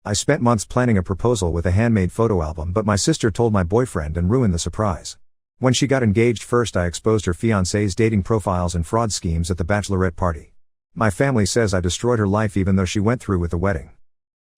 I spent months planning a proposal with a handmade photo album, but my sister told my boyfriend and ruined the surprise. When she got engaged first, I exposed her fiancé's dating profiles and fraud schemes at the bachelorette party. My family says I destroyed her life even though she went through with the wedding.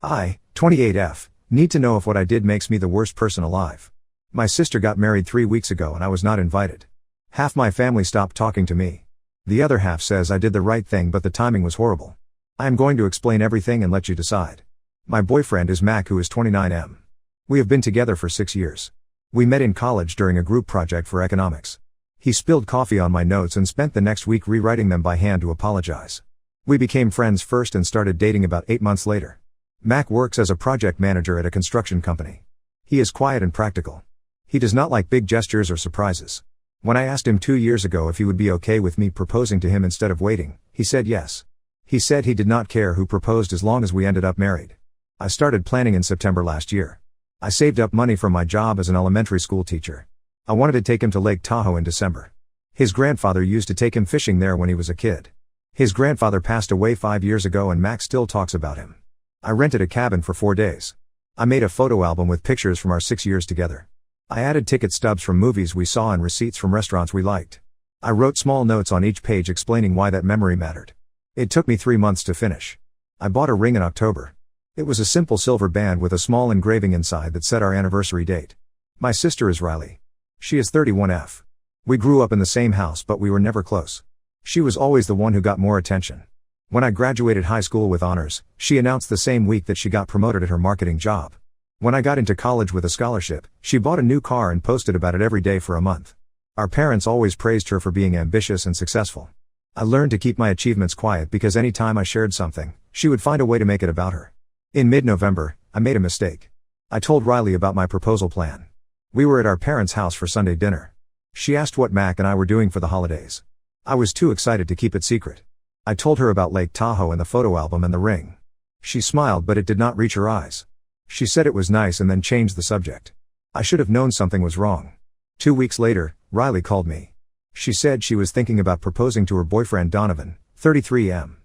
I, 28F, need to know if what I did makes me the worst person alive. My sister got married 3 weeks ago and I was not invited. Half my family stopped talking to me. The other half says I did the right thing but the timing was horrible. I am going to explain everything and let you decide. My boyfriend is Mac, who is 29M. We have been together for 6 years. We met in college during a group project for economics. He spilled coffee on my notes and spent the next week rewriting them by hand to apologize. We became friends first and started dating about 8 months later. Mac works as a project manager at a construction company. He is quiet and practical. He does not like big gestures or surprises. When I asked him 2 years ago if he would be okay with me proposing to him instead of waiting, he said yes. He said he did not care who proposed as long as we ended up married. I started planning in September last year. I saved up money from my job as an elementary school teacher. I wanted to take him to Lake Tahoe in December. His grandfather used to take him fishing there when he was a kid. His grandfather passed away 5 years ago and Max still talks about him. I rented a cabin for 4 days. I made a photo album with pictures from our 6 years together. I added ticket stubs from movies we saw and receipts from restaurants we liked. I wrote small notes on each page explaining why that memory mattered. It took me 3 months to finish. I bought a ring in October. It was a simple silver band with a small engraving inside that said our anniversary date. My sister is Riley. She is 31F. We grew up in the same house but we were never close. She was always the one who got more attention. When I graduated high school with honors, she announced the same week that she got promoted at her marketing job. When I got into college with a scholarship, she bought a new car and posted about it every day for a month. Our parents always praised her for being ambitious and successful. I learned to keep my achievements quiet because any time I shared something, she would find a way to make it about her. In mid-November, I made a mistake. I told Riley about my proposal plan. We were at our parents' house for Sunday dinner. She asked what Mac and I were doing for the holidays. I was too excited to keep it secret. I told her about Lake Tahoe and the photo album and the ring. She smiled but it did not reach her eyes. She said it was nice and then changed the subject. I should have known something was wrong. 2 weeks later, Riley called me. She said she was thinking about proposing to her boyfriend Donovan, 33M.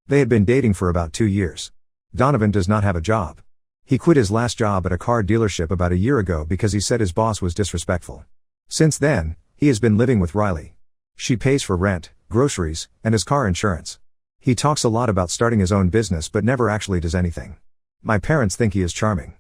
They had been dating for about 2 years. Donovan does not have a job. He quit his last job at a car dealership about a year ago because he said his boss was disrespectful. Since then, he has been living with Riley. She pays for rent, groceries, and his car insurance. He talks a lot about starting his own business but never actually does anything. My parents think he is charming.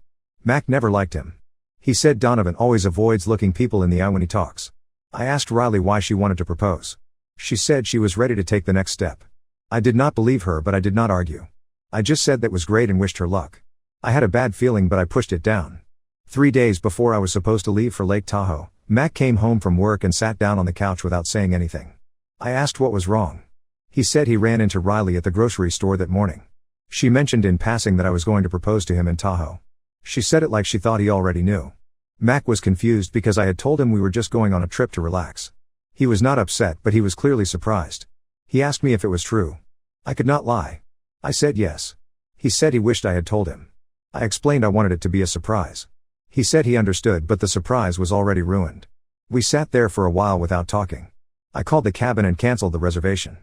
Mac never liked him. He said Donovan always avoids looking people in the eye when he talks. I asked Riley why she wanted to propose. She said she was ready to take the next step. I did not believe her but I did not argue. I just said that was great and wished her luck. I had a bad feeling but I pushed it down. 3 days before I was supposed to leave for Lake Tahoe, Mac came home from work and sat down on the couch without saying anything. I asked what was wrong. He said he ran into Riley at the grocery store that morning. She mentioned in passing that I was going to propose to him in Tahoe. She said it like she thought he already knew. Mac was confused because I had told him we were just going on a trip to relax. He was not upset but he was clearly surprised. He asked me if it was true. I could not lie. I said yes. He said he wished I had told him. I explained I wanted it to be a surprise. He said he understood but the surprise was already ruined. We sat there for a while without talking. I called the cabin and canceled the reservation.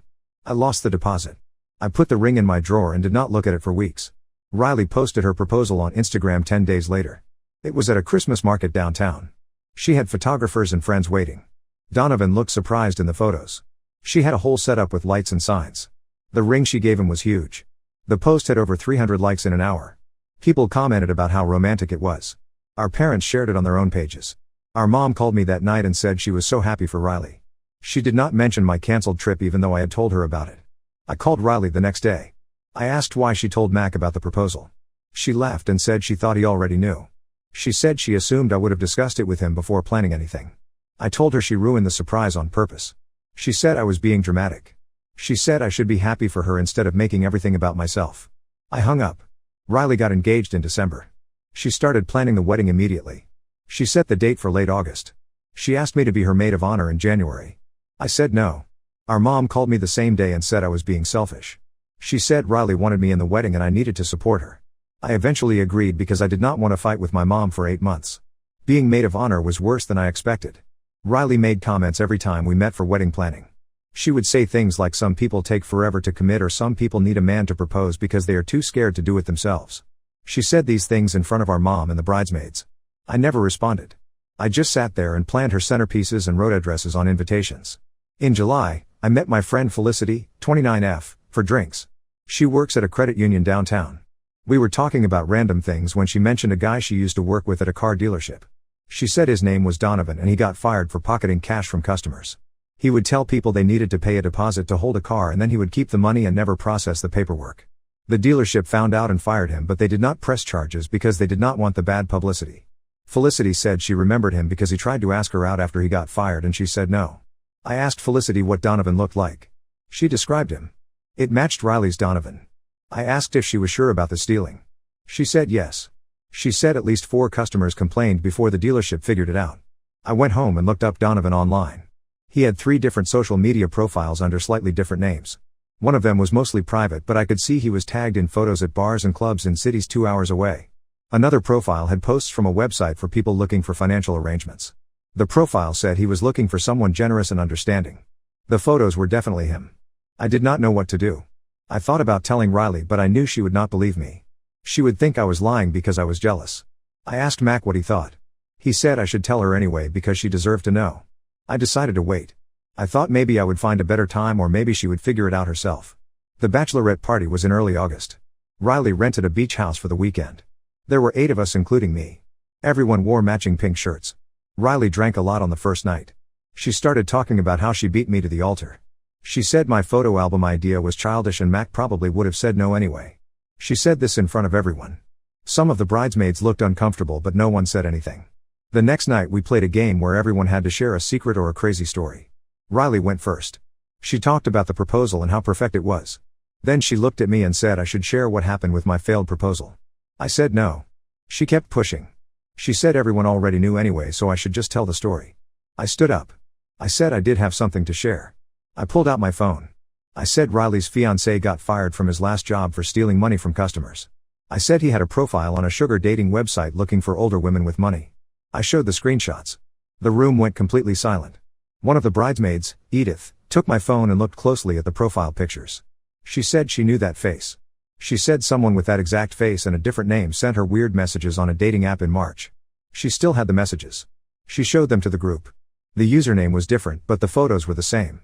I lost the deposit. I put the ring in my drawer and did not look at it for weeks. Riley posted her proposal on Instagram 10 days later. It was at a Christmas market downtown. She had photographers and friends waiting. Donovan looked surprised in the photos. She had a whole setup with lights and signs. The ring she gave him was huge. The post had over 300 likes in an hour. People commented about how romantic it was. Our parents shared it on their own pages. Our mom called me that night and said she was so happy for Riley. She did not mention my canceled trip even though I had told her about it. I called Riley the next day. I asked why she told Mac about the proposal. She laughed and said she thought he already knew. She said she assumed I would have discussed it with him before planning anything. I told her she ruined the surprise on purpose. She said I was being dramatic. She said I should be happy for her instead of making everything about myself. I hung up. Riley got engaged in December. She started planning the wedding immediately. She set the date for late August. She asked me to be her maid of honor in January. I said no. Our mom called me the same day and said I was being selfish. She said Riley wanted me in the wedding and I needed to support her. I eventually agreed because I did not want to fight with my mom for 8 months. Being maid of honor was worse than I expected. Riley made comments every time we met for wedding planning. She would say things like some people take forever to commit or some people need a man to propose because they are too scared to do it themselves. She said these things in front of our mom and the bridesmaids. I never responded. I just sat there and planned her centerpieces and wrote addresses on invitations. In July, I met my friend Felicity, 29F, for drinks. She works at a credit union downtown. We were talking about random things when she mentioned a guy she used to work with at a car dealership. She said his name was Donovan and he got fired for pocketing cash from customers. He would tell people they needed to pay a deposit to hold a car and then he would keep the money and never process the paperwork. The dealership found out and fired him, but they did not press charges because they did not want the bad publicity. Felicity said she remembered him because he tried to ask her out after he got fired and she said no. I asked Felicity what Donovan looked like. She described him. It matched Riley's Donovan. I asked if she was sure about the stealing. She said yes. She said at least 4 customers complained before the dealership figured it out. I went home and looked up Donovan online. He had 3 different social media profiles under slightly different names. One of them was mostly private, but I could see he was tagged in photos at bars and clubs in cities 2 hours away. Another profile had posts from a website for people looking for financial arrangements. The profile said he was looking for someone generous and understanding. The photos were definitely him. I did not know what to do. I thought about telling Riley, but I knew she would not believe me. She would think I was lying because I was jealous. I asked Mac what he thought. He said I should tell her anyway because she deserved to know. I decided to wait. I thought maybe I would find a better time or maybe she would figure it out herself. The bachelorette party was in early August. Riley rented a beach house for the weekend. There were 8 of us including me. Everyone wore matching pink shirts. Riley drank a lot on the first night. She started talking about how she beat me to the altar. She said my photo album idea was childish and Mac probably would have said no anyway. She said this in front of everyone. Some of the bridesmaids looked uncomfortable but no one said anything. The next night we played a game where everyone had to share a secret or a crazy story. Riley went first. She talked about the proposal and how perfect it was. Then she looked at me and said I should share what happened with my failed proposal. I said no. She kept pushing. She said everyone already knew anyway, so I should just tell the story. I stood up. I said I did have something to share. I pulled out my phone. I said Riley's fiancé got fired from his last job for stealing money from customers. I said he had a profile on a sugar dating website looking for older women with money. I showed the screenshots. The room went completely silent. One of the bridesmaids, Edith, took my phone and looked closely at the profile pictures. She said she knew that face. She said someone with that exact face and a different name sent her weird messages on a dating app in March. She still had the messages. She showed them to the group. The username was different, but the photos were the same.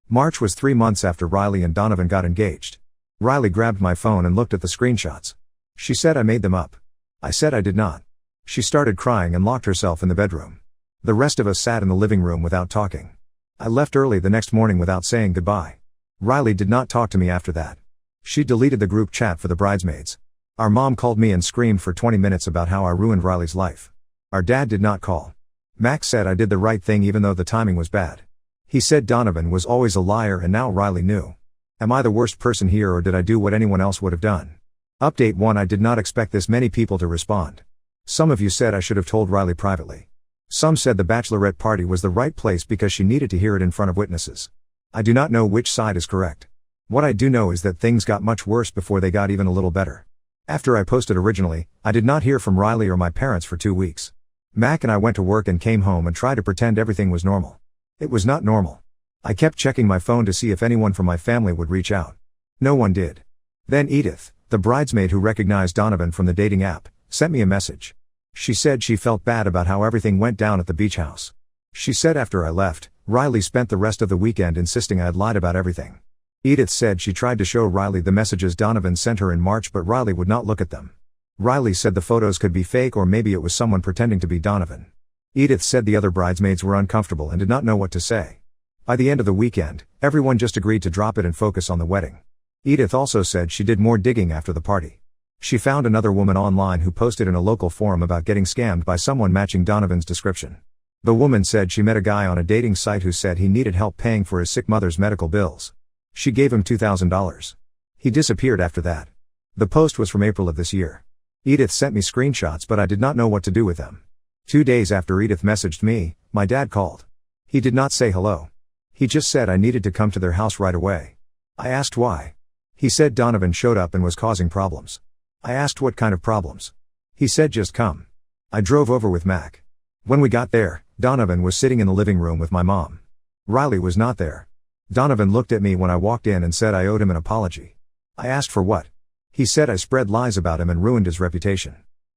March was 3 months after Riley and Donovan got engaged. Riley grabbed my phone and looked at the screenshots. She said I made them up. I said I did not. She started crying and locked herself in the bedroom. The rest of us sat in the living room without talking. I left early the next morning without saying goodbye. Riley did not talk to me after that. She deleted the group chat for the bridesmaids. Our mom called me and screamed for 20 minutes about how I ruined Riley's life. Our dad did not call. Max said I did the right thing even though the timing was bad. He said Donovan was always a liar and now Riley knew. Am I the worst person here or did I do what anyone else would have done? Update 1: I did not expect this many people to respond. Some of you said I should have told Riley privately. Some said the bachelorette party was the right place because she needed to hear it in front of witnesses. I do not know which side is correct. What I do know is that things got much worse before they got even a little better. After I posted originally, I did not hear from Riley or my parents for 2 weeks. Mac and I went to work and came home and tried to pretend everything was normal. It was not normal. I kept checking my phone to see if anyone from my family would reach out. No one did. Then Edith, the bridesmaid who recognized Donovan from the dating app, sent me a message. She said she felt bad about how everything went down at the beach house. She said after I left, Riley spent the rest of the weekend insisting I had lied about everything. Edith said she tried to show Riley the messages Donovan sent her in March but Riley would not look at them. Riley said the photos could be fake or maybe it was someone pretending to be Donovan. Edith said the other bridesmaids were uncomfortable and did not know what to say. By the end of the weekend, everyone just agreed to drop it and focus on the wedding. Edith also said she did more digging after the party. She found another woman online who posted in a local forum about getting scammed by someone matching Donovan's description. The woman said she met a guy on a dating site who said he needed help paying for his sick mother's medical bills. She gave him $2,000. He disappeared after that. The post was from April of this year. Edith sent me screenshots but I did not know what to do with them. 2 days after Edith messaged me, my dad called. He did not say hello. He just said I needed to come to their house right away. I asked why. He said Donovan showed up and was causing problems. I asked what kind of problems. He said just come. I drove over with Mac. When we got there, Donovan was sitting in the living room with my mom. Riley was not there. Donovan looked at me when I walked in and said I owed him an apology. I asked for what? He said I spread lies about him and ruined his reputation.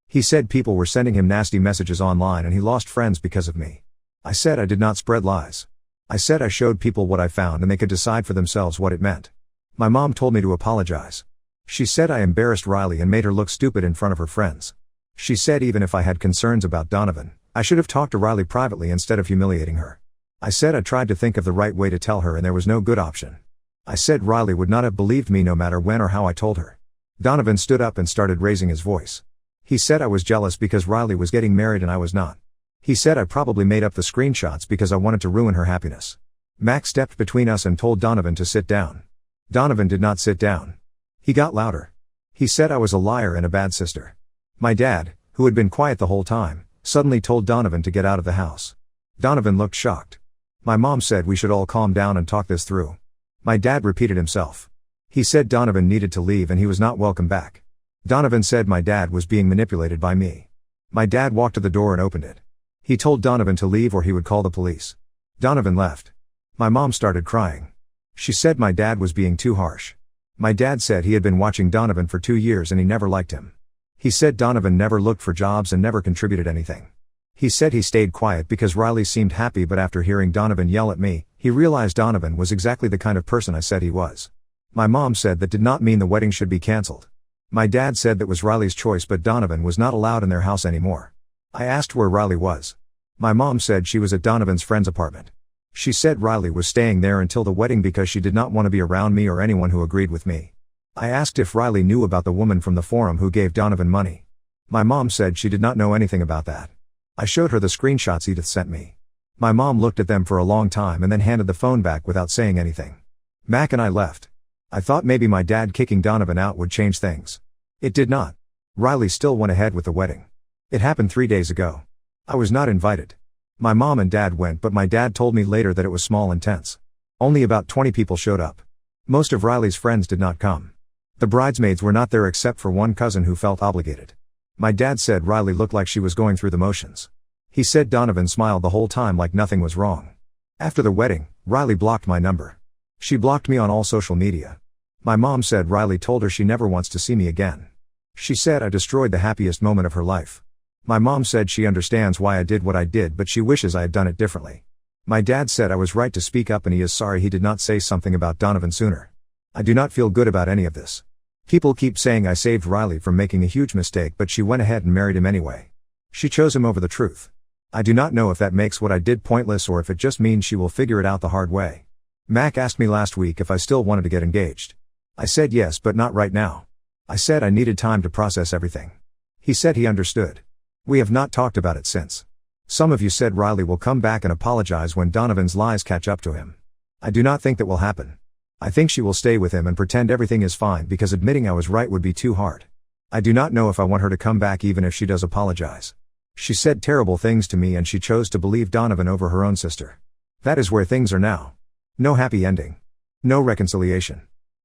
He said people were sending him nasty messages online and he lost friends because of me. I said I did not spread lies. I said I showed people what I found and they could decide for themselves what it meant. My mom told me to apologize. She said I embarrassed Riley and made her look stupid in front of her friends. She said even if I had concerns about Donovan, I should have talked to Riley privately instead of humiliating her. I said I tried to think of the right way to tell her and there was no good option. I said Riley would not have believed me no matter when or how I told her. Donovan stood up and started raising his voice. He said I was jealous because Riley was getting married and I was not. He said I probably made up the screenshots because I wanted to ruin her happiness. Mac stepped between us and told Donovan to sit down. Donovan did not sit down. He got louder. He said I was a liar and a bad sister. My dad, who had been quiet the whole time, suddenly told Donovan to get out of the house. Donovan looked shocked. My mom said we should all calm down and talk this through. My dad repeated himself. He said Donovan needed to leave and he was not welcome back. Donovan said my dad was being manipulated by me. My dad walked to the door and opened it. He told Donovan to leave or he would call the police. Donovan left. My mom started crying. She said my dad was being too harsh. My dad said he had been watching Donovan for 2 years and he never liked him. He said Donovan never looked for jobs and never contributed anything. He said he stayed quiet because Riley seemed happy, but after hearing Donovan yell at me, he realized Donovan was exactly the kind of person I said he was. My mom said that did not mean the wedding should be cancelled. My dad said that was Riley's choice, but Donovan was not allowed in their house anymore. I asked where Riley was. My mom said she was at Donovan's friend's apartment. She said Riley was staying there until the wedding because she did not want to be around me or anyone who agreed with me. I asked if Riley knew about the woman from the forum who gave Donovan money. My mom said she did not know anything about that. I showed her the screenshots Edith sent me. My mom looked at them for a long time and then handed the phone back without saying anything. Mac and I left. I thought maybe my dad kicking Donovan out would change things. It did not. Riley still went ahead with the wedding. It happened 3 days ago. I was not invited. My mom and dad went, but my dad told me later that it was small and tense. Only about 20 people showed up. Most of Riley's friends did not come. The bridesmaids were not there except for one cousin who felt obligated. My dad said Riley looked like she was going through the motions. He said Donovan smiled the whole time like nothing was wrong. After the wedding, Riley blocked my number. She blocked me on all social media. My mom said Riley told her she never wants to see me again. She said I destroyed the happiest moment of her life. My mom said she understands why I did what I did, but she wishes I had done it differently. My dad said I was right to speak up and he is sorry he did not say something about Donovan sooner. I do not feel good about any of this. People keep saying I saved Riley from making a huge mistake, but she went ahead and married him anyway. She chose him over the truth. I do not know if that makes what I did pointless or if it just means she will figure it out the hard way. Mac asked me last week if I still wanted to get engaged. I said yes, but not right now. I said I needed time to process everything. He said he understood. We have not talked about it since. Some of you said Riley will come back and apologize when Donovan's lies catch up to him. I do not think that will happen. I think she will stay with him and pretend everything is fine because admitting I was right would be too hard. I do not know if I want her to come back even if she does apologize. She said terrible things to me and she chose to believe Donovan over her own sister. That is where things are now. No happy ending. No reconciliation.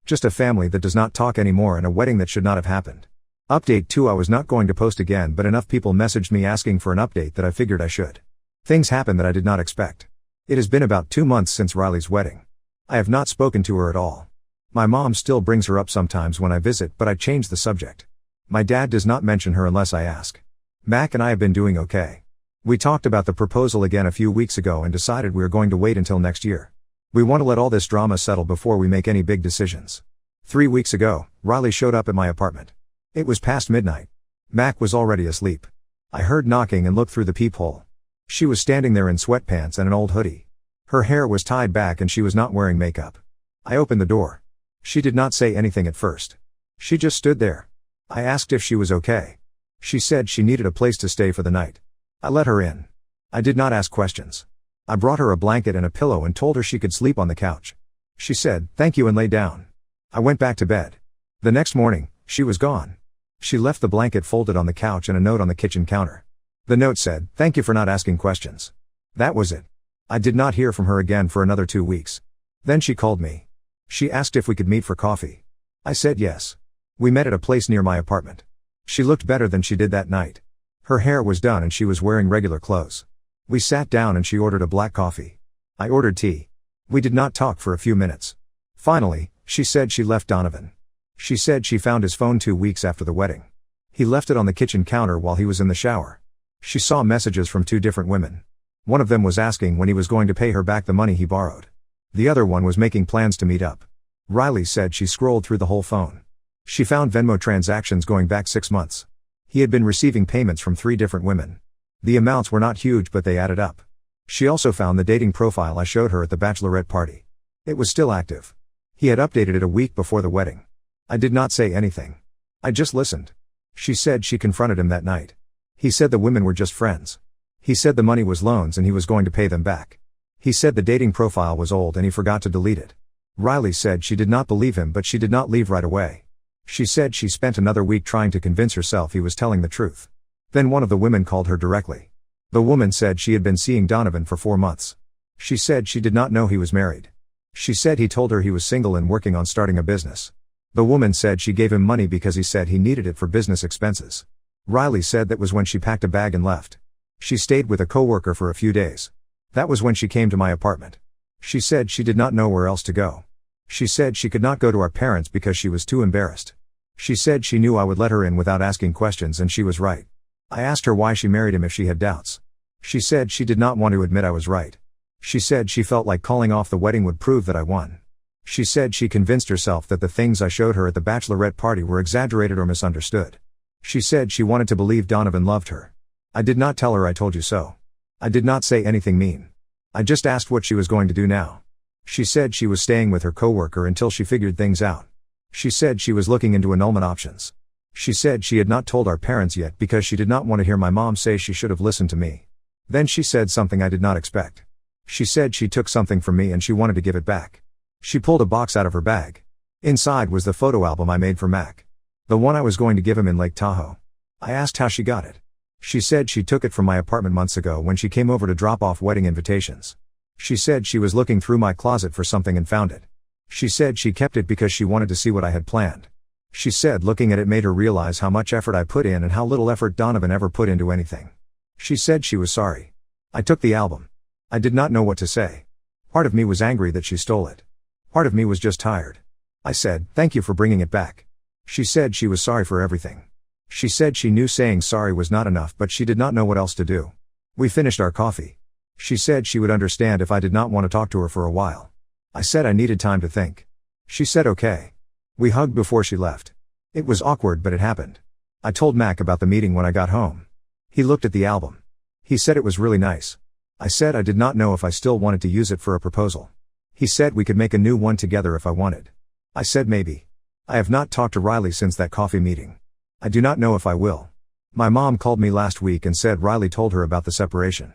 Just a family that does not talk anymore and a wedding that should not have happened. Update 2: I was not going to post again, but enough people messaged me asking for an update that I figured I should. Things happened that I did not expect. It has been about 2 months since Riley's wedding. I have not spoken to her at all. My mom still brings her up sometimes when I visit, but I changed the subject. My dad does not mention her unless I ask. Mac and I have been doing okay. We talked about the proposal again a few weeks ago and decided we are going to wait until next year. We want to let all this drama settle before we make any big decisions. 3 weeks ago, Riley showed up at my apartment. It was past midnight. Mac was already asleep. I heard knocking and looked through the peephole. She was standing there in sweatpants and an old hoodie. Her hair was tied back and she was not wearing makeup. I opened the door. She did not say anything at first. She just stood there. I asked if she was okay. She said she needed a place to stay for the night. I let her in. I did not ask questions. I brought her a blanket and a pillow and told her she could sleep on the couch. She said, "Thank you," and lay down. I went back to bed. The next morning, she was gone. She left the blanket folded on the couch and a note on the kitchen counter. The note said, "Thank you for not asking questions." That was it. I did not hear from her again for another 2 weeks. Then she called me. She asked if we could meet for coffee. I said yes. We met at a place near my apartment. She looked better than she did that night. Her hair was done and she was wearing regular clothes. We sat down and she ordered a black coffee. I ordered tea. We did not talk for a few minutes. Finally, she said she left Donovan. She said she found his phone 2 weeks after the wedding. He left it on the kitchen counter while he was in the shower. She saw messages from 2 different women. One of them was asking when he was going to pay her back the money he borrowed. The other one was making plans to meet up. Riley said she scrolled through the whole phone. She found Venmo transactions going back 6 months. He had been receiving payments from 3 different women. The amounts were not huge, but they added up. She also found the dating profile I showed her at the bachelorette party. It was still active. He had updated it a week before the wedding. I did not say anything. I just listened. She said she confronted him that night. He said the women were just friends. He said the money was loans and he was going to pay them back. He said the dating profile was old and he forgot to delete it. Riley said she did not believe him, but she did not leave right away. She said she spent another week trying to convince herself he was telling the truth. Then one of the women called her directly. The woman said she had been seeing Donovan for 4 months. She said she did not know he was married. She said he told her he was single and working on starting a business. The woman said she gave him money because he said he needed it for business expenses. Riley said that was when she packed a bag and left. She stayed with a coworker for a few days. That was when she came to my apartment. She said she did not know where else to go. She said she could not go to our parents because she was too embarrassed. She said she knew I would let her in without asking questions, and she was right. I asked her why she married him if she had doubts. She said she did not want to admit I was right. She said she felt like calling off the wedding would prove that I won. She said she convinced herself that the things I showed her at the bachelorette party were exaggerated or misunderstood. She said she wanted to believe Donovan loved her. I did not tell her I told you so. I did not say anything mean. I just asked what she was going to do now. She said she was staying with her coworker until she figured things out. She said she was looking into annulment options. She said she had not told our parents yet because she did not want to hear my mom say she should have listened to me. Then she said something I did not expect. She said she took something from me and she wanted to give it back. She pulled a box out of her bag. Inside was the photo album I made for Mac. The one I was going to give him in Lake Tahoe. I asked how she got it. She said she took it from my apartment months ago when she came over to drop off wedding invitations. She said she was looking through my closet for something and found it. She said she kept it because she wanted to see what I had planned. She said looking at it made her realize how much effort I put in and how little effort Donovan ever put into anything. She said she was sorry. I took the album. I did not know what to say. Part of me was angry that she stole it. Part of me was just tired. I said, "Thank you for bringing it back." She said she was sorry for everything. She said she knew saying sorry was not enough, but she did not know what else to do. We finished our coffee. She said she would understand if I did not want to talk to her for a while. I said I needed time to think. She said okay. We hugged before she left. It was awkward, but it happened. I told Mac about the meeting when I got home. He looked at the album. He said it was really nice. I said I did not know if I still wanted to use it for a proposal. He said we could make a new one together if I wanted. I said maybe. I have not talked to Riley since that coffee meeting. I do not know if I will. My mom called me last week and said Riley told her about the separation.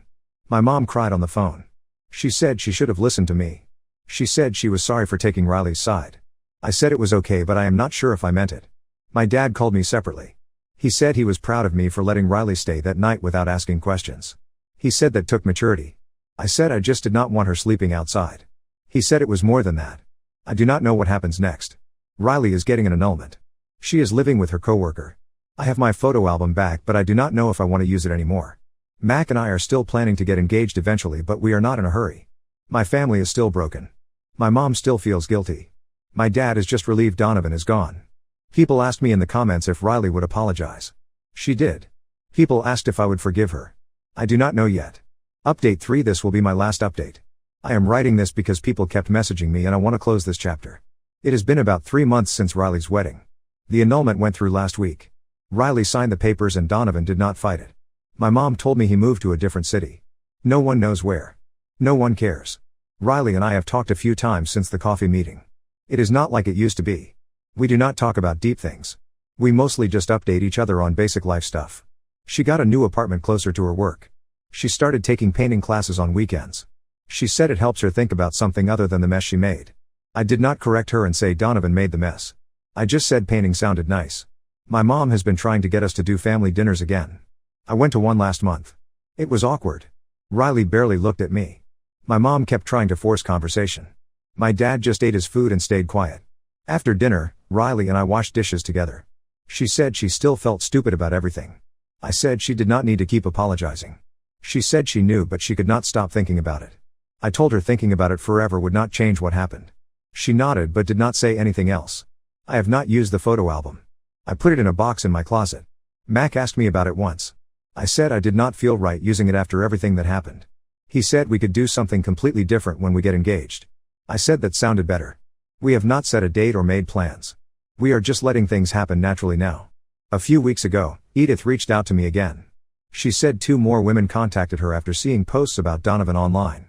My mom cried on the phone. She said she should have listened to me. She said she was sorry for taking Riley's side. I said it was okay, but I am not sure if I meant it. My dad called me separately. He said he was proud of me for letting Riley stay that night without asking questions. He said that took maturity. I said I just did not want her sleeping outside. He said it was more than that. I do not know what happens next. Riley is getting an annulment. She is living with her coworker. I have my photo album back, but I do not know if I want to use it anymore. Mac and I are still planning to get engaged eventually, but we are not in a hurry. My family is still broken. My mom still feels guilty. My dad is just relieved Donovan is gone. People asked me in the comments if Riley would apologize. She did. People asked if I would forgive her. I do not know yet. Update 3. This will be my last update. I am writing this because people kept messaging me and I want to close this chapter. It has been about 3 months since Riley's wedding. The annulment went through last week. Riley signed the papers and Donovan did not fight it. My mom told me he moved to a different city. No one knows where. No one cares. Riley and I have talked a few times since the coffee meeting. It is not like it used to be. We do not talk about deep things. We mostly just update each other on basic life stuff. She got a new apartment closer to her work. She started taking painting classes on weekends. She said it helps her think about something other than the mess she made. I did not correct her and say Donovan made the mess. I just said painting sounded nice. My mom has been trying to get us to do family dinners again. I went to one last month. It was awkward. Riley barely looked at me. My mom kept trying to force conversation. My dad just ate his food and stayed quiet. After dinner, Riley and I washed dishes together. She said she still felt stupid about everything. I said she did not need to keep apologizing. She said she knew, but she could not stop thinking about it. I told her thinking about it forever would not change what happened. She nodded but did not say anything else. I have not used the photo album. I put it in a box in my closet. Mac asked me about it once. I said I did not feel right using it after everything that happened. He said we could do something completely different when we get engaged. I said that sounded better. We have not set a date or made plans. We are just letting things happen naturally now. A few weeks ago, Edith reached out to me again. She said 2 more women contacted her after seeing posts about Donovan online.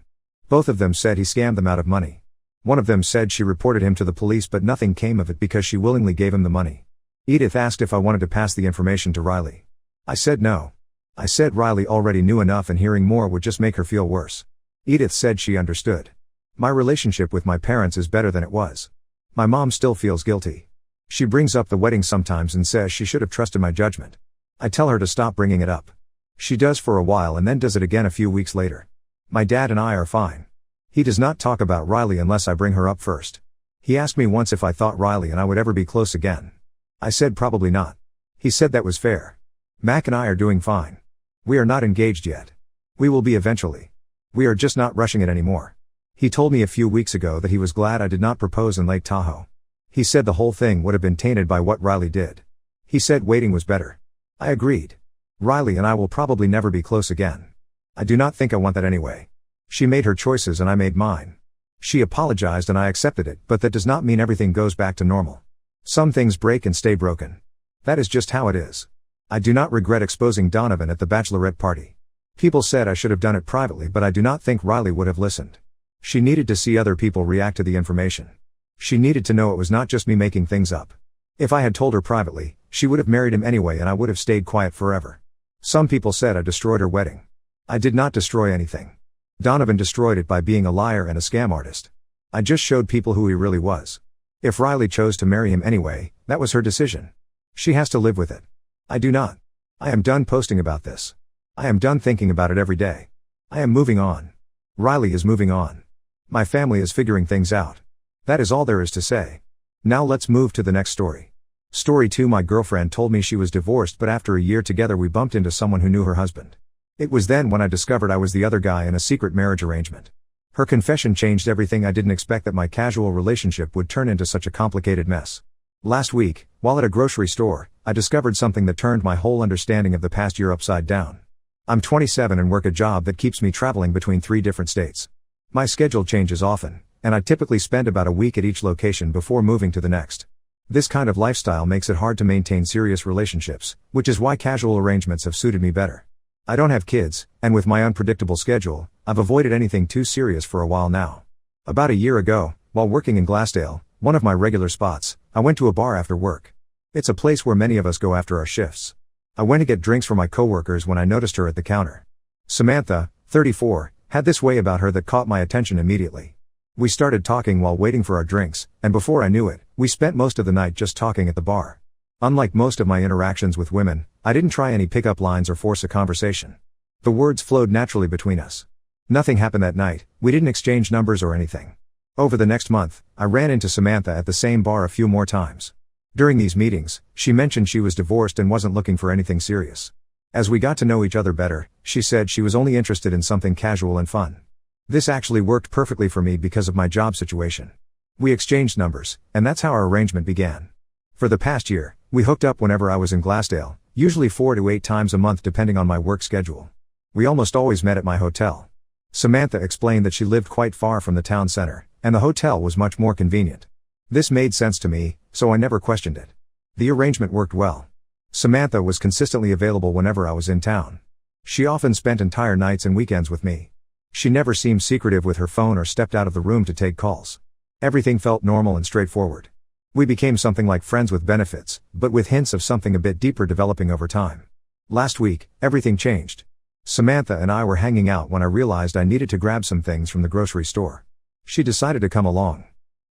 Both of them said he scammed them out of money. One of them said she reported him to the police but nothing came of it because she willingly gave him the money. Edith asked if I wanted to pass the information to Riley. I said no. I said Riley already knew enough and hearing more would just make her feel worse. Edith said she understood. My relationship with my parents is better than it was. My mom still feels guilty. She brings up the wedding sometimes and says she should have trusted my judgment. I tell her to stop bringing it up. She does for a while and then does it again a few weeks later. My dad and I are fine. He does not talk about Riley unless I bring her up first. He asked me once if I thought Riley and I would ever be close again. I said probably not. He said that was fair. Mac and I are doing fine. We are not engaged yet. We will be eventually. We are just not rushing it anymore. He told me a few weeks ago that he was glad I did not propose in Lake Tahoe. He said the whole thing would have been tainted by what Riley did. He said waiting was better. I agreed. Riley and I will probably never be close again. I do not think I want that anyway. She made her choices and I made mine. She apologized and I accepted it, but that does not mean everything goes back to normal. Some things break and stay broken. That is just how it is. I do not regret exposing Donovan at the bachelorette party. People said I should have done it privately, but I do not think Riley would have listened. She needed to see other people react to the information. She needed to know it was not just me making things up. If I had told her privately, she would have married him anyway and I would have stayed quiet forever. Some people said I destroyed her wedding. I did not destroy anything. Donovan destroyed it by being a liar and a scam artist. I just showed people who he really was. If Riley chose to marry him anyway, that was her decision. She has to live with it. I do not. I am done posting about this. I am done thinking about it every day. I am moving on. Riley is moving on. My family is figuring things out. That is all there is to say. Now let's move to the next story. Story 2. My girlfriend told me she was divorced, but after a year together we bumped into someone who knew her husband. It was then when I discovered I was the other guy in a secret marriage arrangement. Her confession changed everything. I didn't expect that my casual relationship would turn into such a complicated mess. Last week, while at a grocery store, I discovered something that turned my whole understanding of the past year upside down. I'm 27 and work a job that keeps me traveling between 3 different states. My schedule changes often, and I typically spend about a week at each location before moving to the next. This kind of lifestyle makes it hard to maintain serious relationships, which is why casual arrangements have suited me better. I don't have kids, and with my unpredictable schedule, I've avoided anything too serious for a while now. About a year ago, while working in Glassdale, one of my regular spots, I went to a bar after work. It's a place where many of us go after our shifts. I went to get drinks for my coworkers when I noticed her at the counter. Samantha, 34, had this way about her that caught my attention immediately. We started talking while waiting for our drinks, and before I knew it, we spent most of the night just talking at the bar. Unlike most of my interactions with women, I didn't try any pickup lines or force a conversation. The words flowed naturally between us. Nothing happened that night, we didn't exchange numbers or anything. Over the next month, I ran into Samantha at the same bar a few more times. During these meetings, she mentioned she was divorced and wasn't looking for anything serious. As we got to know each other better, she said she was only interested in something casual and fun. This actually worked perfectly for me because of my job situation. We exchanged numbers, and that's how our arrangement began. For the past year, we hooked up whenever I was in Glassdale, usually 4 to 8 times a month depending on my work schedule. We almost always met at my hotel. Samantha explained that she lived quite far from the town center, and the hotel was much more convenient. This made sense to me, so I never questioned it. The arrangement worked well. Samantha was consistently available whenever I was in town. She often spent entire nights and weekends with me. She never seemed secretive with her phone or stepped out of the room to take calls. Everything felt normal and straightforward. We became something like friends with benefits, but with hints of something a bit deeper developing over time. Last week, everything changed. Samantha and I were hanging out when I realized I needed to grab some things from the grocery store. She decided to come along.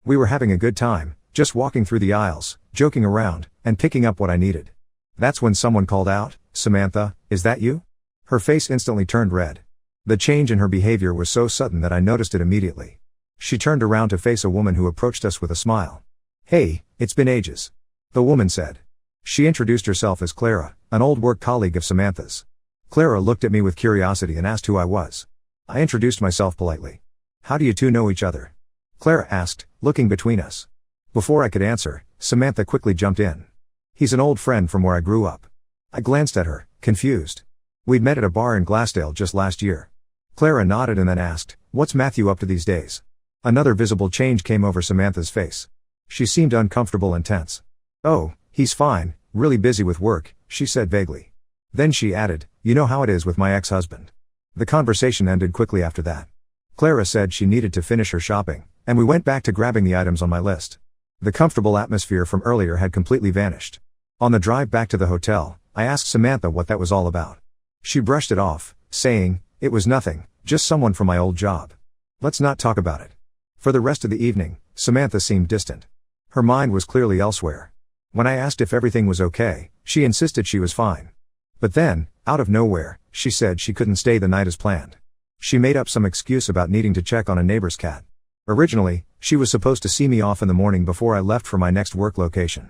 We were having a good time, just walking through the aisles, joking around, and picking up what I needed. That's when someone called out, "Samantha, is that you?" Her face instantly turned red. The change in her behavior was so sudden that I noticed it immediately. She turned around to face a woman who approached us with a smile. "Hey, it's been ages," the woman said. She introduced herself as Clara, an old work colleague of Samantha's. Clara looked at me with curiosity and asked who I was. I introduced myself politely. "How do you two know each other?" Clara asked, looking between us. Before I could answer, Samantha quickly jumped in. He's an old friend from where I grew up. I glanced at her, confused. We'd met at a bar in Glassdale just last year. Clara nodded and then asked, "What's Matthew up to these days?" Another visible change came over Samantha's face. She seemed uncomfortable and tense. "Oh, he's fine, really busy with work," she said vaguely. Then she added, "You know how it is with my ex-husband." The conversation ended quickly after that. Clara said she needed to finish her shopping, and we went back to grabbing the items on my list. The comfortable atmosphere from earlier had completely vanished. On the drive back to the hotel, I asked Samantha what that was all about. She brushed it off, saying, "It was nothing, just someone from my old job. Let's not talk about it." For the rest of the evening, Samantha seemed distant. Her mind was clearly elsewhere. When I asked if everything was okay, she insisted she was fine. But then, out of nowhere, she said she couldn't stay the night as planned. She made up some excuse about needing to check on a neighbor's cat. Originally, she was supposed to see me off in the morning before I left for my next work location.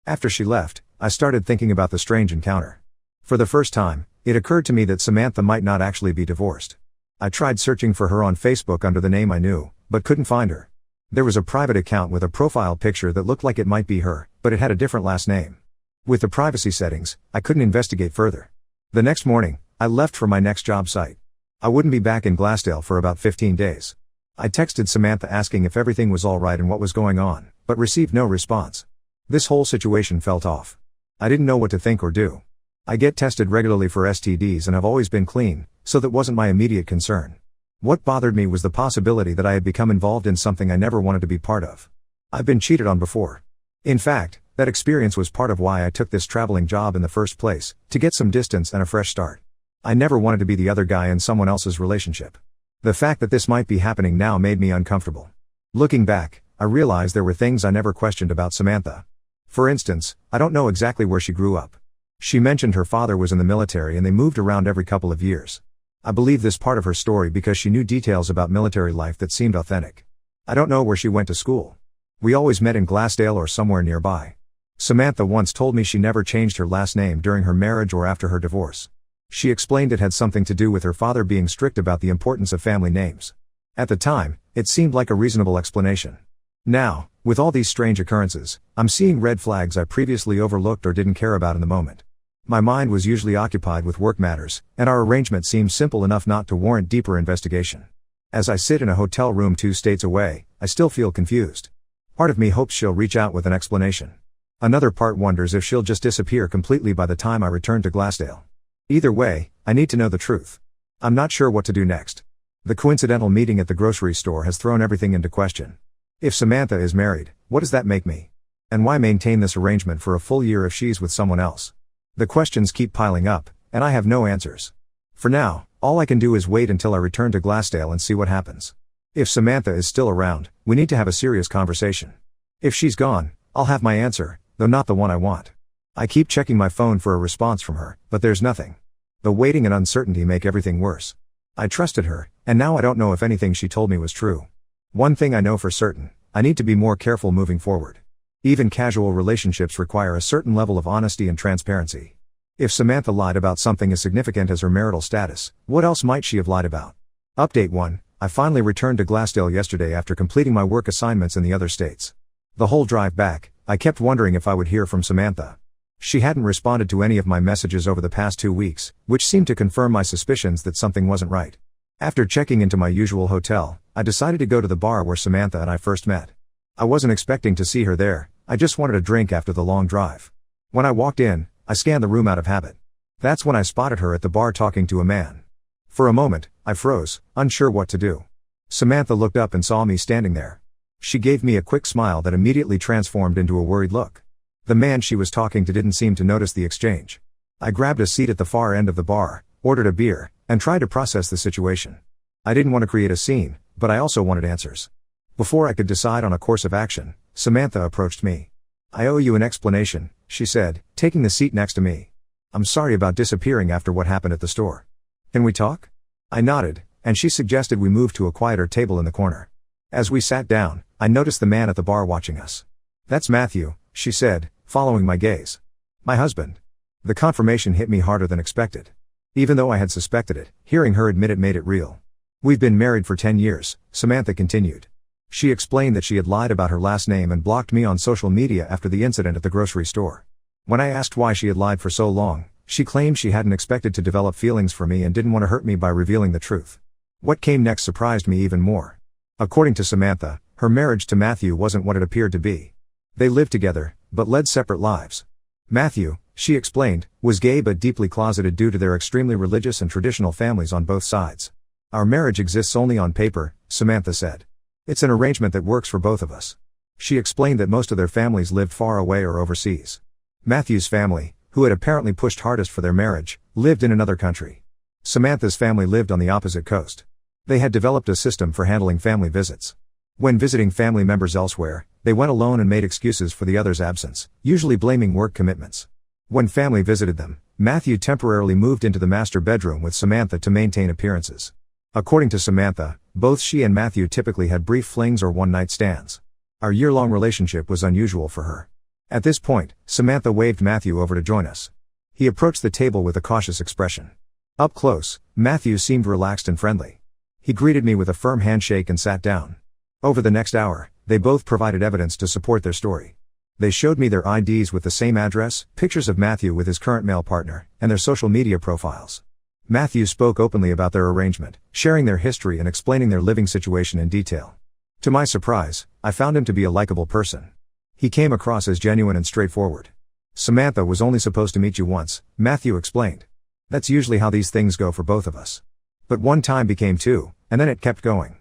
After she left, I started thinking about the strange encounter. For the first time, it occurred to me that Samantha might not actually be divorced. I tried searching for her on Facebook under the name I knew, but couldn't find her. There was a private account with a profile picture that looked like it might be her, but it had a different last name. With the privacy settings, I couldn't investigate further. The next morning, I left for my next job site. I wouldn't be back in Glassdale for about 15 days. I texted Samantha asking if everything was all right and what was going on, but received no response. This whole situation felt off. I didn't know what to think or do. I get tested regularly for STDs and have always been clean, so that wasn't my immediate concern. What bothered me was the possibility that I had become involved in something I never wanted to be part of. I've been cheated on before. In fact, that experience was part of why I took this traveling job in the first place, to get some distance and a fresh start. I never wanted to be the other guy in someone else's relationship. The fact that this might be happening now made me uncomfortable. Looking back, I realized there were things I never questioned about Samantha. For instance, I don't know exactly where she grew up. She mentioned her father was in the military and they moved around every couple of years. I believe this part of her story because she knew details about military life that seemed authentic. I don't know where she went to school. We always met in Glassdale or somewhere nearby. Samantha once told me she never changed her last name during her marriage or after her divorce. She explained it had something to do with her father being strict about the importance of family names. At the time, it seemed like a reasonable explanation. Now, with all these strange occurrences, I'm seeing red flags I previously overlooked or didn't care about in the moment. My mind was usually occupied with work matters, and our arrangement seemed simple enough not to warrant deeper investigation. As I sit in a hotel room 2 states away, I still feel confused. Part of me hopes she'll reach out with an explanation. Another part wonders if she'll just disappear completely by the time I return to Glassdale. Either way, I need to know the truth. I'm not sure what to do next. The coincidental meeting at the grocery store has thrown everything into question. If Samantha is married, what does that make me? And why maintain this arrangement for a full year if she's with someone else? The questions keep piling up, and I have no answers. For now, all I can do is wait until I return to Glassdale and see what happens. If Samantha is still around, we need to have a serious conversation. If she's gone, I'll have my answer, though not the one I want. I keep checking my phone for a response from her, but there's nothing. The waiting and uncertainty make everything worse. I trusted her, and now I don't know if anything she told me was true. One thing I know for certain, I need to be more careful moving forward. Even casual relationships require a certain level of honesty and transparency. If Samantha lied about something as significant as her marital status, what else might she have lied about? Update 1. I finally returned to Glassdale yesterday after completing my work assignments in the other states. The whole drive back, I kept wondering if I would hear from Samantha. She hadn't responded to any of my messages over the past 2 weeks, which seemed to confirm my suspicions that something wasn't right. After checking into my usual hotel, I decided to go to the bar where Samantha and I first met. I wasn't expecting to see her there, I just wanted a drink after the long drive. When I walked in, I scanned the room out of habit. That's when I spotted her at the bar talking to a man. For a moment, I froze, unsure what to do. Samantha looked up and saw me standing there. She gave me a quick smile that immediately transformed into a worried look. The man she was talking to didn't seem to notice the exchange. I grabbed a seat at the far end of the bar, ordered a beer, and tried to process the situation. I didn't want to create a scene, but I also wanted answers. Before I could decide on a course of action, Samantha approached me. "I owe you an explanation," she said, taking the seat next to me. "I'm sorry about disappearing after what happened at the store. Can we talk?" I nodded, and she suggested we move to a quieter table in the corner. As we sat down, I noticed the man at the bar watching us. "That's Matthew," she said, following my gaze. "My husband." The confirmation hit me harder than expected. Even though I had suspected it, hearing her admit it made it real. "We've been married for 10 years, Samantha continued. She explained that she had lied about her last name and blocked me on social media after the incident at the grocery store. When I asked why she had lied for so long, she claimed she hadn't expected to develop feelings for me and didn't want to hurt me by revealing the truth. What came next surprised me even more. According to Samantha, her marriage to Matthew wasn't what it appeared to be. They lived together, but led separate lives. Matthew, she explained, was gay but deeply closeted due to their extremely religious and traditional families on both sides. Our marriage exists only on paper, Samantha said. It's an arrangement that works for both of us. She explained that most of their families lived far away or overseas. Matthew's family, who had apparently pushed hardest for their marriage, lived in another country. Samantha's family lived on the opposite coast. They had developed a system for handling family visits. When visiting family members elsewhere, they went alone and made excuses for the other's absence, usually blaming work commitments. When family visited them, Matthew temporarily moved into the master bedroom with Samantha to maintain appearances. According to Samantha, both she and Matthew typically had brief flings or one-night stands. Our year-long relationship was unusual for her. At this point, Samantha waved Matthew over to join us. He approached the table with a cautious expression. Up close, Matthew seemed relaxed and friendly. He greeted me with a firm handshake and sat down. Over the next hour, they both provided evidence to support their story. They showed me their IDs with the same address, pictures of Matthew with his current male partner, and their social media profiles. Matthew spoke openly about their arrangement, sharing their history and explaining their living situation in detail. To my surprise, I found him to be a likable person. He came across as genuine and straightforward. Samantha was only supposed to meet you once, Matthew explained. That's usually how these things go for both of us. But one time became two, and then it kept going.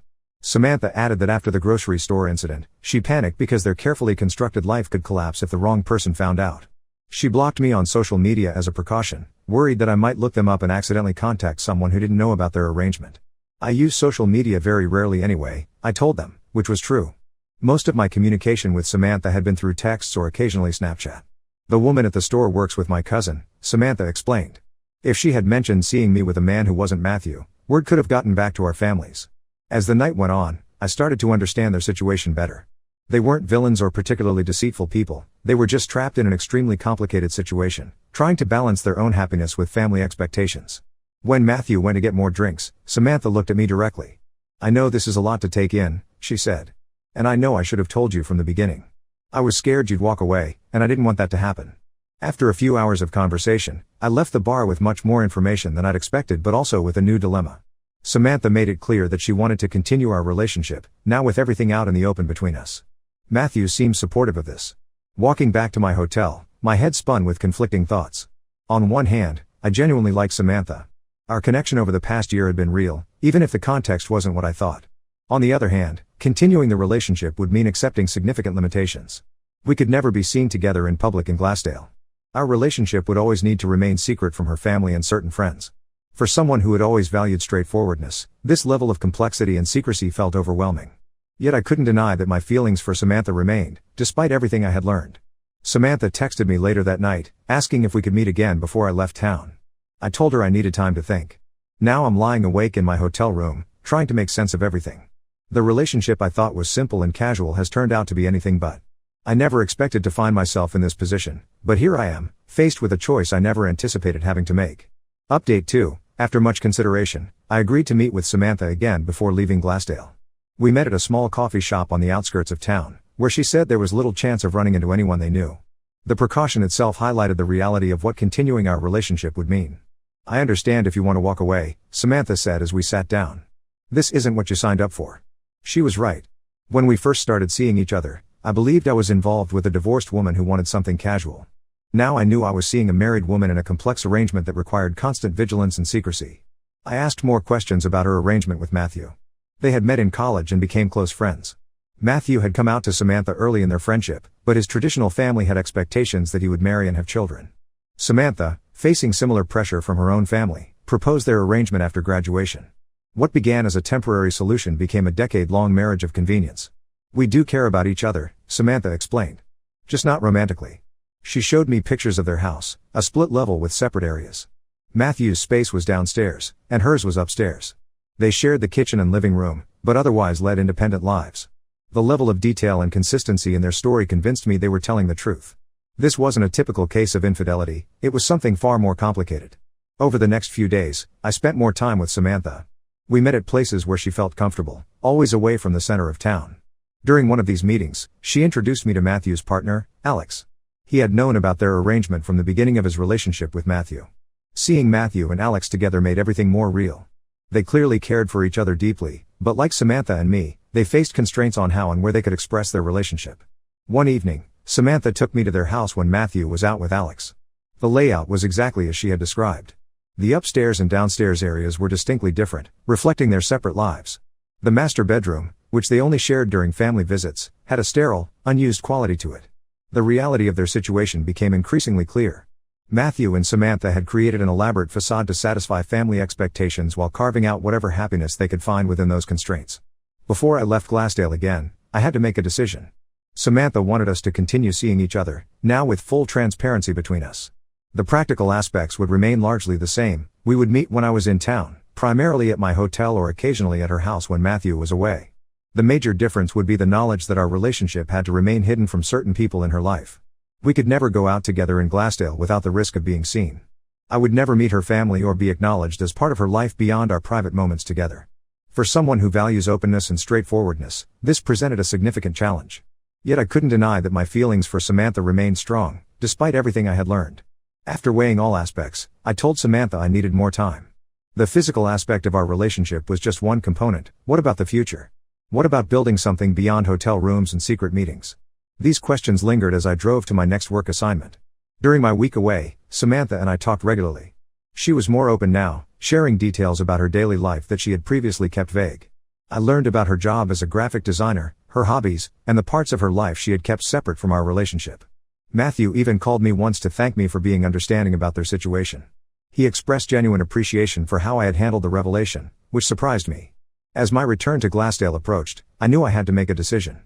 Samantha added that after the grocery store incident, she panicked because their carefully constructed life could collapse if the wrong person found out. She blocked me on social media as a precaution, worried that I might look them up and accidentally contact someone who didn't know about their arrangement. I use social media very rarely anyway, I told them, which was true. Most of my communication with Samantha had been through texts or occasionally Snapchat. The woman at the store works with my cousin, Samantha explained. If she had mentioned seeing me with a man who wasn't Matthew, word could have gotten back to our families. As the night went on, I started to understand their situation better. They weren't villains or particularly deceitful people, they were just trapped in an extremely complicated situation, trying to balance their own happiness with family expectations. When Matthew went to get more drinks, Samantha looked at me directly. I know this is a lot to take in, she said. And I know I should have told you from the beginning. I was scared you'd walk away, and I didn't want that to happen. After a few hours of conversation, I left the bar with much more information than I'd expected but also with a new dilemma. Samantha made it clear that she wanted to continue our relationship, now with everything out in the open between us. Matthew seemed supportive of this. Walking back to my hotel, my head spun with conflicting thoughts. On one hand, I genuinely liked Samantha. Our connection over the past year had been real, even if the context wasn't what I thought. On the other hand, continuing the relationship would mean accepting significant limitations. We could never be seen together in public in Glassdale. Our relationship would always need to remain secret from her family and certain friends. For someone who had always valued straightforwardness, this level of complexity and secrecy felt overwhelming. Yet I couldn't deny that my feelings for Samantha remained, despite everything I had learned. Samantha texted me later that night, asking if we could meet again before I left town. I told her I needed time to think. Now I'm lying awake in my hotel room, trying to make sense of everything. The relationship I thought was simple and casual has turned out to be anything but. I never expected to find myself in this position, but here I am, faced with a choice I never anticipated having to make. Update 2. After much consideration, I agreed to meet with Samantha again before leaving Glassdale. We met at a small coffee shop on the outskirts of town, where she said there was little chance of running into anyone they knew. The precaution itself highlighted the reality of what continuing our relationship would mean. I understand if you want to walk away, Samantha said as we sat down. This isn't what you signed up for. She was right. When we first started seeing each other, I believed I was involved with a divorced woman who wanted something casual. Now I knew I was seeing a married woman in a complex arrangement that required constant vigilance and secrecy. I asked more questions about her arrangement with Matthew. They had met in college and became close friends. Matthew had come out to Samantha early in their friendship, but his traditional family had expectations that he would marry and have children. Samantha, facing similar pressure from her own family, proposed their arrangement after graduation. What began as a temporary solution became a decade-long marriage of convenience. We do care about each other, Samantha explained. Just not romantically. She showed me pictures of their house, a split level with separate areas. Matthew's space was downstairs, and hers was upstairs. They shared the kitchen and living room, but otherwise led independent lives. The level of detail and consistency in their story convinced me they were telling the truth. This wasn't a typical case of infidelity, it was something far more complicated. Over the next few days, I spent more time with Samantha. We met at places where she felt comfortable, always away from the center of town. During one of these meetings, she introduced me to Matthew's partner, Alex. He had known about their arrangement from the beginning of his relationship with Matthew. Seeing Matthew and Alex together made everything more real. They clearly cared for each other deeply, but like Samantha and me, they faced constraints on how and where they could express their relationship. One evening, Samantha took me to their house when Matthew was out with Alex. The layout was exactly as she had described. The upstairs and downstairs areas were distinctly different, reflecting their separate lives. The master bedroom, which they only shared during family visits, had a sterile, unused quality to it. The reality of their situation became increasingly clear. Matthew and Samantha had created an elaborate facade to satisfy family expectations while carving out whatever happiness they could find within those constraints. Before I left Glassdale again, I had to make a decision. Samantha wanted us to continue seeing each other, now with full transparency between us. The practical aspects would remain largely the same. We would meet when I was in town, primarily at my hotel or occasionally at her house when Matthew was away. The major difference would be the knowledge that our relationship had to remain hidden from certain people in her life. We could never go out together in Glassdale without the risk of being seen. I would never meet her family or be acknowledged as part of her life beyond our private moments together. For someone who values openness and straightforwardness, this presented a significant challenge. Yet I couldn't deny that my feelings for Samantha remained strong, despite everything I had learned. After weighing all aspects, I told Samantha I needed more time. The physical aspect of our relationship was just one component. What about the future? What about building something beyond hotel rooms and secret meetings? These questions lingered as I drove to my next work assignment. During my week away, Samantha and I talked regularly. She was more open now, sharing details about her daily life that she had previously kept vague. I learned about her job as a graphic designer, her hobbies, and the parts of her life she had kept separate from our relationship. Matthew even called me once to thank me for being understanding about their situation. He expressed genuine appreciation for how I had handled the revelation, which surprised me. As my return to Glassdale approached, I knew I had to make a decision.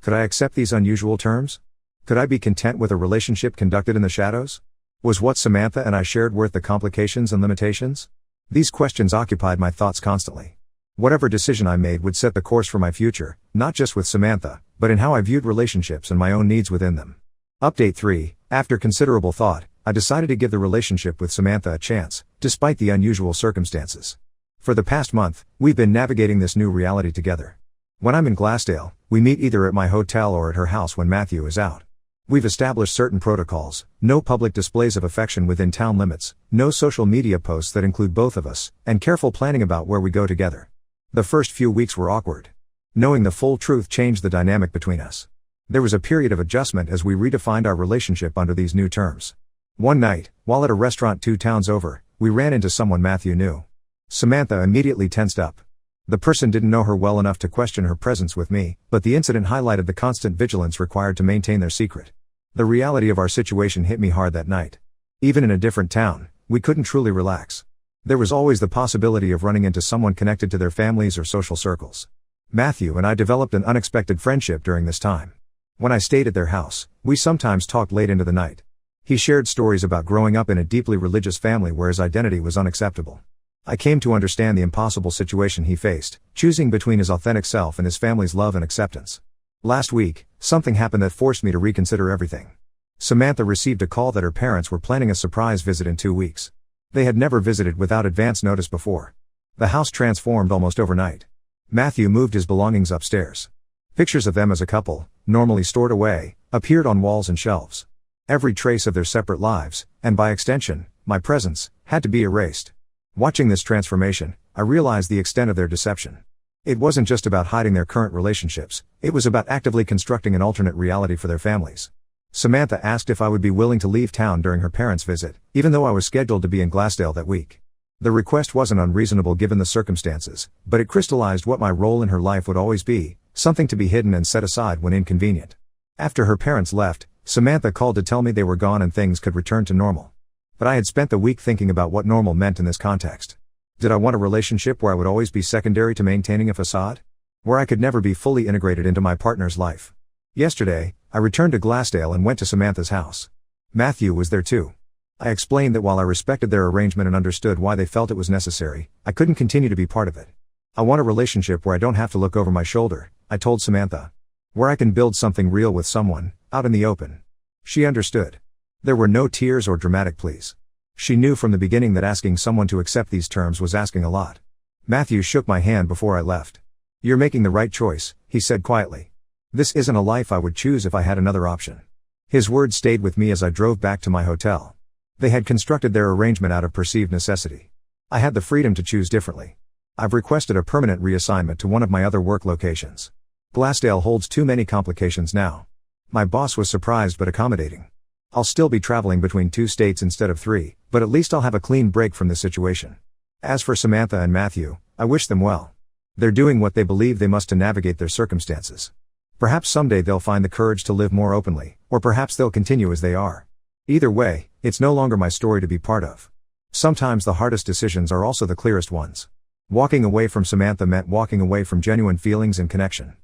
Could I accept these unusual terms? Could I be content with a relationship conducted in the shadows? Was what Samantha and I shared worth the complications and limitations? These questions occupied my thoughts constantly. Whatever decision I made would set the course for my future, not just with Samantha, but in how I viewed relationships and my own needs within them. Update 3. After considerable thought, I decided to give the relationship with Samantha a chance, despite the unusual circumstances. For the past month, we've been navigating this new reality together. When I'm in Glassdale, we meet either at my hotel or at her house when Matthew is out. We've established certain protocols: no public displays of affection within town limits, no social media posts that include both of us, and careful planning about where we go together. The first few weeks were awkward. Knowing the full truth changed the dynamic between us. There was a period of adjustment as we redefined our relationship under these new terms. One night, while at a restaurant 2 towns over, we ran into someone Matthew knew. Samantha immediately tensed up. The person didn't know her well enough to question her presence with me, but the incident highlighted the constant vigilance required to maintain their secret. The reality of our situation hit me hard that night. Even in a different town, we couldn't truly relax. There was always the possibility of running into someone connected to their families or social circles. Matthew and I developed an unexpected friendship during this time. When I stayed at their house, we sometimes talked late into the night. He shared stories about growing up in a deeply religious family where his identity was unacceptable. I came to understand the impossible situation he faced, choosing between his authentic self and his family's love and acceptance. Last week, something happened that forced me to reconsider everything. Samantha received a call that her parents were planning a surprise visit in 2 weeks. They had never visited without advance notice before. The house transformed almost overnight. Matthew moved his belongings upstairs. Pictures of them as a couple, normally stored away, appeared on walls and shelves. Every trace of their separate lives, and by extension, my presence, had to be erased. Watching this transformation, I realized the extent of their deception. It wasn't just about hiding their current relationships, it was about actively constructing an alternate reality for their families. Samantha asked if I would be willing to leave town during her parents' visit, even though I was scheduled to be in Glassdale that week. The request wasn't unreasonable given the circumstances, but it crystallized what my role in her life would always be: something to be hidden and set aside when inconvenient. After her parents left, Samantha called to tell me they were gone and things could return to normal. But I had spent the week thinking about what normal meant in this context. Did I want a relationship where I would always be secondary to maintaining a facade? Where I could never be fully integrated into my partner's life? Yesterday, I returned to Glassdale and went to Samantha's house. Matthew was there too. I explained that while I respected their arrangement and understood why they felt it was necessary, I couldn't continue to be part of it. I want a relationship where I don't have to look over my shoulder, I told Samantha. Where I can build something real with someone, out in the open. She understood. There were no tears or dramatic pleas. She knew from the beginning that asking someone to accept these terms was asking a lot. Matthew shook my hand before I left. "You're making the right choice," he said quietly. This isn't a life I would choose if I had another option. His words stayed with me as I drove back to my hotel. They had constructed their arrangement out of perceived necessity. I had the freedom to choose differently. I've requested a permanent reassignment to one of my other work locations. Glassdale holds too many complications now. My boss was surprised but accommodating. I'll still be traveling between 2 states instead of 3, but at least I'll have a clean break from this situation. As for Samantha and Matthew, I wish them well. They're doing what they believe they must to navigate their circumstances. Perhaps someday they'll find the courage to live more openly, or perhaps they'll continue as they are. Either way, it's no longer my story to be part of. Sometimes the hardest decisions are also the clearest ones. Walking away from Samantha meant walking away from genuine feelings and connection.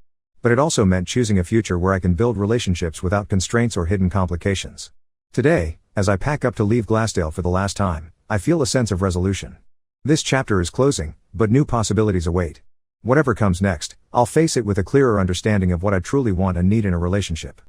But it also meant choosing a future where I can build relationships without constraints or hidden complications. Today, as I pack up to leave Glassdale for the last time, I feel a sense of resolution. This chapter is closing, but new possibilities await. Whatever comes next, I'll face it with a clearer understanding of what I truly want and need in a relationship.